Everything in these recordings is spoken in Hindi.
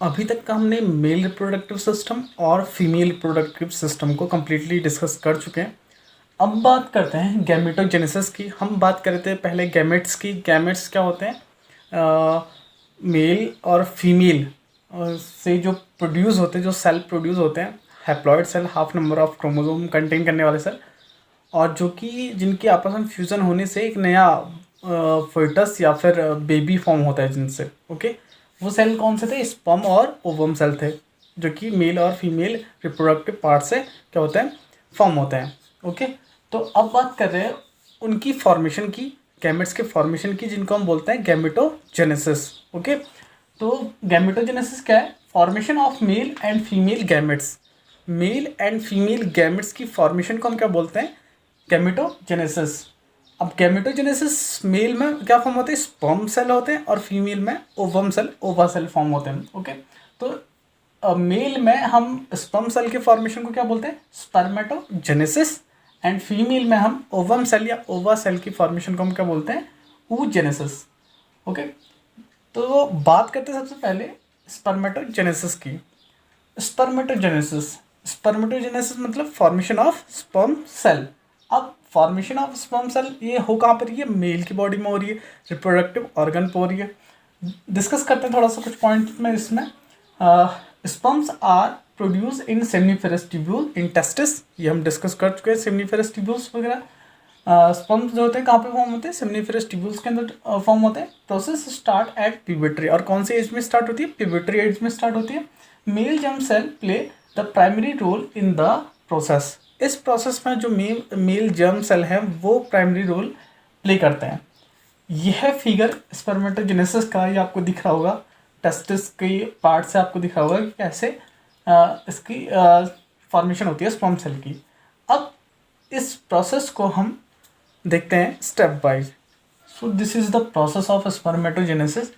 अभी तक का हमने मेल रिप्रोडक्टिव सिस्टम और फीमेल रिप्रोडक्टिव सिस्टम को कम्प्लीटली डिस्कस कर चुके हैं। अब बात करते हैं गैमेटोजेनेसिस की। हम बात कर रहे थे पहले गैमेट्स की। गैमेट्स क्या होते हैं? मेल और फीमेल से जो प्रोड्यूस होते हैं, जो सेल प्रोड्यूस होते हैं, haploid cell, half number of chromosome contain करने वाले सेल, और जो कि जिनके आपस में फ्यूज़न होने से एक नया फोइटस या फिर बेबी फॉर्म होता है जिनसे। ओके, वो सेल कौन से थे? स्पर्म और ओवम सेल थे, जो कि मेल और फीमेल रिप्रोडक्टिव पार्ट से क्या होते हैं? फॉर्म होते हैं। ओके, तो अब बात कर रहे हैं उनकी फॉर्मेशन की, गैमेट्स के फॉर्मेशन की, जिनको हम बोलते हैं गैमेटोजेनेसिस। ओके, तो गैमेटोजेनेसिस क्या है? Formation of male and female gametes. Male and female gametes की फॉर्मेशन को हम क्या बोलते हैं? गैमेटोजेनेसिस। अब गैमेटोजेनेसिस मेल में क्या फॉर्म होते हैं? स्पर्म सेल होते हैं, और फीमेल में ओवम सेल, ओवा सेल फॉर्म होते हैं। ओके, तो मेल में हम स्पर्म सेल के फॉर्मेशन को क्या बोलते हैं? स्पर्मेटोजेनेसिस। एंड फीमेल में हम ओवम सेल या ओवा सेल की फॉर्मेशन को हम क्या बोलते हैं? oogenesis। ओके, तो बात करते हैं सबसे पहले स्पर्मेटोजेनेसिस की। स्पर्मेटोजेनेसिस, स्पर्मेटोजेनेसिस मतलब फॉर्मेशन ऑफ स्पर्म सेल। अब फॉर्मेशन ऑफ स्पर्म सेल ये हो कहाँ पर रही है? मेल की बॉडी में हो रही है, रिप्रोडक्टिव ऑर्गन पर हो रही है। डिस्कस करते हैं थोड़ा सा कुछ पॉइंट में इसमें। Sperms are produce in seminiferous tubule in testis, ये हम डिस्कस कर चुके हैं। सेमनीफेरस ट्यूब्यूल्स वगैरह स्पर्म्स जो होते हैं कहाँ पे फॉर्म होते हैं? सेमनीफेरस ट्यूब्यूल्स के अंदर फॉर्म होते हैं। प्रोसेस स्टार्ट एट प्यूबर्टी, और कौन सी एज में स्टार्ट होती है? प्यूबर्टी एज में स्टार्ट होती है। Male germ cell play the primary role in the process. इस प्रोसेस में जो मेल जर्म सेल हैं वो प्राइमरी रोल प्ले करते हैं। यह फिगर स्पर्मेटोजेनेसिस का ये आपको दिख रहा होगा, टेस्टिस के पार्ट से आपको दिख रहा होगा कि कैसे इसकी फॉर्मेशन होती है स्पर्म सेल की। अब इस प्रोसेस को हम देखते हैं step wise. So this is the process of spermatogenesis.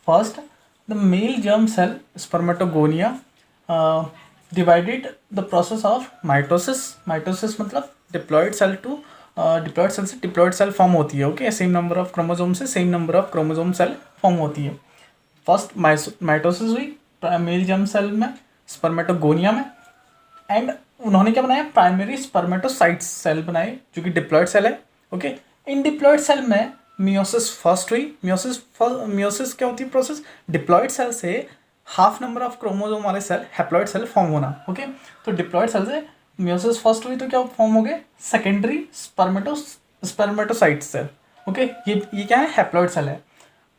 First, the male germ cell spermatogonia divided the process of mitosis. Mitosis मतलब diploid cell to diploid cell से डिप्लॉयड सेल फॉर्म होती है। Okay, same number of chromosome से same number of chromosome cell form होती है। फर्स्ट माइटोसिस हुई मेल जर्म सेल में, स्पर्मेटोगोनिया में, एंड उन्होंने क्या बनाया? प्राइमरी स्पर्मेटोसाइट्स सेल बनाए जो कि डिप्लॉयड सेल है। ओके, इन डिप्लॉयड सेल में मियोसिस फर्स्ट हुई। मियोसिस क्या होती है प्रोसेस? डिप्लॉयड सेल से हाफ नंबर ऑफ क्रोमोसोम वाले सेल, हैप्लॉयड सेल फॉर्म होना। ओके, तो डिप्लॉयड सेल से मियोसिस फर्स्ट हुई तो क्या फॉर्म हो गए? Secondary spermatocyte cell. ओके, ये क्या है? हैप्लॉयड सेल है।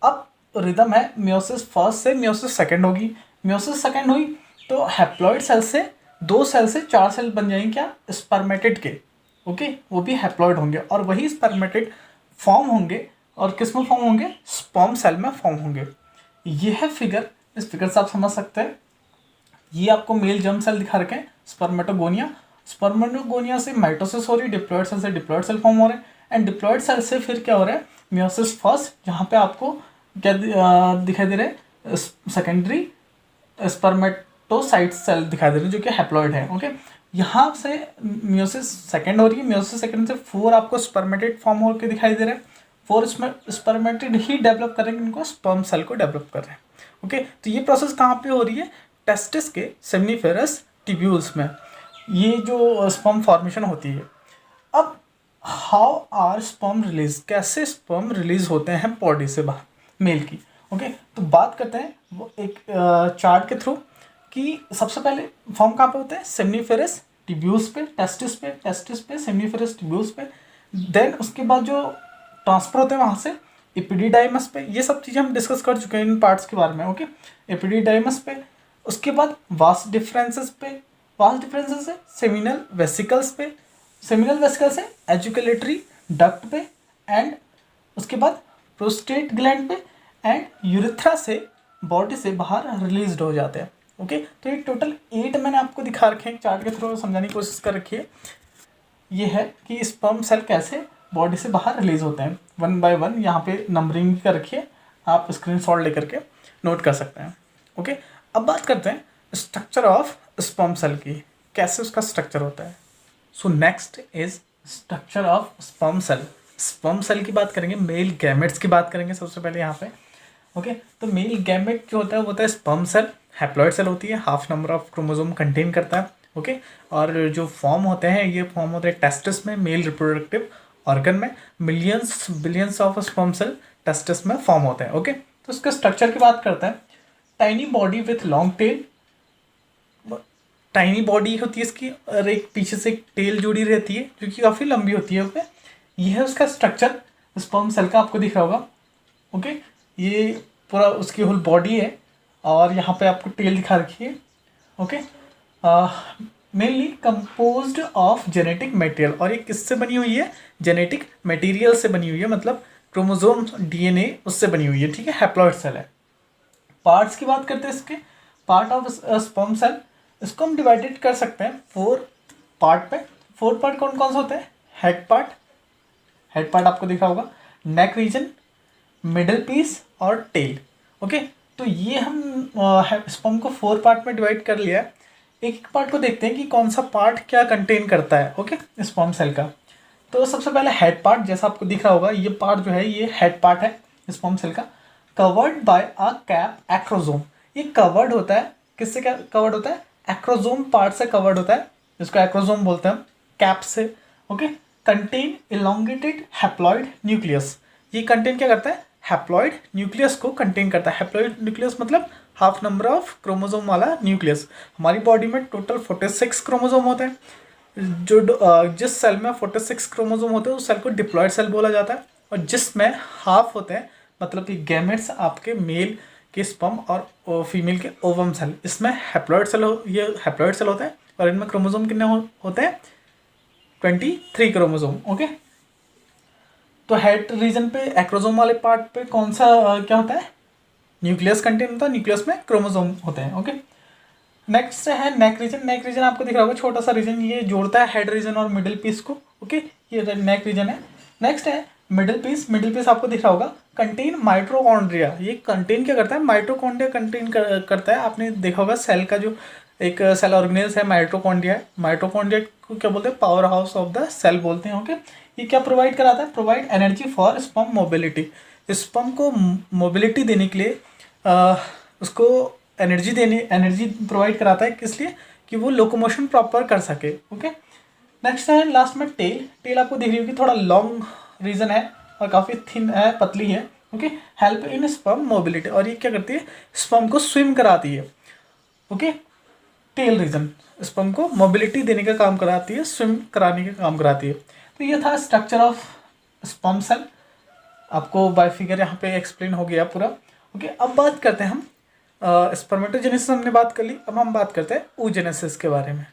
अब रिदम है मियोसिस फर्स्ट से मियोसिस सेकेंड होगी। मियोसिस सेकेंड हुई तो हैप्लॉयड सेल से 2 सेल से 4 सेल बन जाएंगे क्या? स्पर्मेटिड के। ओके, वो भी हैप्लॉयड होंगे, और वही स्पर्मेटिड फॉर्म होंगे, और किस में फॉर्म होंगे? स्पर्म सेल में फॉर्म होंगे। यह फिगर, इस फिगर से आप समझ सकते हैं, ये आपको मेल जर्म सेल दिखा रखे हैं, स्पर्मेटोगोनिया। स्पर्मेटोगोनिया से माइटोसिस हो रही है, डिप्लॉयड सेल से डिप्लॉयड सेल फॉर्म हो रहे हैं, एंड डिप्लॉयड सेल से फिर क्या हो रहा है? मियोसिस फर्स्ट, जहाँ पे आपको क्या दिखाई दे रहा है? सेकेंडरी स्पर्मेटोसाइट सेल दिखाई दे रहे हैं जो कि हैप्लॉयड है। ओके, यहाँ से मियोसिस सेकेंड हो रही है, मियोसिस सेकेंड से 4 आपको स्पर्मेटिड फॉर्म होकर दिखाई दे रहे हैं। 4 स्पर्मेटिड ही डेवलप करेंगे, इनको स्पर्म सेल को डेवलप कर रहे हैं। ओके, तो ये प्रोसेस कहाँ पे हो रही है? टेस्टिस के सेमनीफेरस ट्यूब्यूल्स में ये जो स्पर्म फॉर्मेशन होती है। अब हाउ आर स्पर्म रिलीज, कैसे स्पर्म रिलीज होते हैं बॉडी से बाहर मेल की। ओके, तो बात करते हैं वो एक चार्ट के थ्रू कि सबसे पहले फॉर्म कहाँ पे होते हैं? सेमनीफेरस ट्यूब्यूल्स पे, टेस्टिस पे सेमनीफेरस ट्यूब्यूल्स पे। देन उसके बाद जो ट्रांसफर होते हैं वहाँ से एपिडिडाइमस पे। ये सब चीज़ें हम डिस्कस कर चुके हैं इन पार्ट्स के बारे में। ओके, एपिडिडाइमस पे, उसके बाद वास डिफरेंसेस पे, वास डिफरेंसेस से सेमिनल वेसिकल्स पे, सेमिनल वेसिकल से एजुकेलेटरी डक्ट पे, एंड उसके बाद प्रोस्टेट ग्लैंड पे, एंड यूरेथ्रा से बॉडी से बाहर रिलीज हो जाते हैं। ओके, तो ये टोटल 8 मैंने आपको दिखा रखे हैं, चार्ट के थ्रू समझाने की कोशिश कर रखी है। ये है कि स्पर्म सेल कैसे बॉडी से बाहर रिलीज होते हैं, 1 बाय 1 यहाँ पे नंबरिंग कर रखी है, आप स्क्रीनशॉट लेकर के नोट कर सकते हैं। ओके, अब बात करते हैं स्ट्रक्चर ऑफ स्पर्म सेल की, कैसे उसका स्ट्रक्चर होता है। So next is structure of sperm cell. Sperm cell की बात करेंगे, मेल गैमेट्स की बात करेंगे सबसे पहले यहाँ पे। ओके, तो मेल गैमेट जो होता है वो होता है स्पर्म सेल, हैप्लॉइड सेल होती है, half number of chromosome contain करता है। ओके, और जो फॉर्म होते हैं ये फॉर्म होते हैं टेस्टिस में, मेल रिप्रोडक्टिव ऑर्गन में, millions billions of sperm cell testis में फॉर्म होते हैं। ओके, तो इसके स्ट्रक्चर की बात करते हैं। Tiny body with long tail, tiny body होती है इसकी और एक पीछे से एक टेल जुड़ी रहती है जो कि काफ़ी लंबी होती है। ओके, ये है उसका स्ट्रक्चर स्पर्म सेल का, आपको दिख रहा होगा। ओके, ये पूरा उसकी होल बॉडी है और यहाँ पे आपको टेल दिखा रखी है। Okay, mainly composed of genetic material, और ये किससे बनी हुई है? जेनेटिक मटेरियल से बनी हुई है, मतलब क्रोमोसोम डीएनए उससे बनी हुई है। ठीक है, हैप्लॉइड सेल है। पार्ट्स की बात करते हैं इसके, पार्ट ऑफ स्पर्म सेल, इसको हम डिवाइडेड कर सकते हैं 4 पार्ट पे। 4 पार्ट कौन कौन से होते हैं? हेड पार्ट आपको दिख रहा होगा, नेक रीजन, मिडल पीस और टेल। ओके, तो ये हम स्पर्म को 4 पार्ट में डिवाइड कर लिया। एक एक पार्ट को देखते हैं कि कौन सा पार्ट क्या कंटेन करता है। ओके, स्पर्म सेल का। तो सबसे पहले हेड पार्ट, जैसा आपको दिख रहा होगा, ये पार्ट जो है ये हेड पार्ट है स्पर्म सेल का, covered by a cap acrosome. ये कवर्ड होता है, किससे क्या कवर्ड होता है? एक्रोजोम पार्ट से कवर्ड होता है, जिसको एक्रोजोम बोलते हैं हम, कैप से। Okay, contain elongated haploid nucleus. ये कंटेन क्या करता है? हैप्लॉइड न्यूक्लियस को कंटेन करता है। हैप्लॉइड न्यूक्लियस मतलब हाफ नंबर ऑफ क्रोमोसोम वाला न्यूक्लियस। हमारी बॉडी में टोटल 46 क्रोमोसोम होते हैं। जिस सेल में 46 क्रोमोसोम होते हैं उस सेल को डिप्लॉयड सेल बोला जाता है, और जिसमें हाफ होते हैं, मतलब कि गैमेट्स आपके मेल के स्पर्म और फीमेल के ओवम सेल, इसमें हैप्लॉइड सेल ये हैप्लॉइड सेल होता है। और इनमें क्रोमोसोम कितने होते हैं? 23 क्रोमोसोम। ओके, तो हेड रीजन पे एक्रोजोम वाले पार्ट पे कौन सा क्या होता है? न्यूक्लियस कंटेन होता है, न्यूक्लियस में क्रोमोसोम होते हैं। ओके, नेक्स्ट है नेक रीजन। नेक रीजन आपको दिख रहा होगा, छोटा सा रीजन, ये जोड़ता है हेड रीजन और मिडिल पीस को। ओके, ये नेक रीजन है। नेक्स्ट है मिडिल पीस। मिडिल पीस आपको दिख रहा होगा, कंटेन माइटोकॉन्ड्रिया। ये कंटेन क्या करता है? माइटोकॉन्ड्रिया कंटेन करता है। आपने देखा होगा सेल का जो एक सेल ऑर्गेनेल्स है माइटोकॉन्ड्रिया। माइटोकॉन्ड्रिया को क्या बोलते हैं? Powerhouse of the cell बोलते हैं। ओके, ये क्या प्रोवाइड कराता है? Provide energy for sperm mobility. Sperm को मोबिलिटी देने के लिए उसको एनर्जी प्रोवाइड कराता है। किस लिए? कि वो लोकोमोशन प्रॉपर कर सके। ओके, नेक्स्ट है लास्ट में टेल। टेल आपको दिख रही होगी, थोड़ा लॉन्ग रीजन है और काफ़ी थिन है, पतली है। Okay, help in sperm mobility, और ये क्या करती है? स्पर्म को स्विम कराती है। ओके, टेल रीजन स्पर्म को मोबिलिटी देने का काम कराती है, स्विम कराने का काम कराती है। तो ये था स्ट्रक्चर ऑफ स्पर्म सेल, आपको बाय फिगर यहाँ पे एक्सप्लेन हो गया पूरा। ओके, अब बात करते हैं हम स्पर्मेटोजेनेसिस हमने बात कर ली, अब हम बात करते हैं oogenesis के बारे में।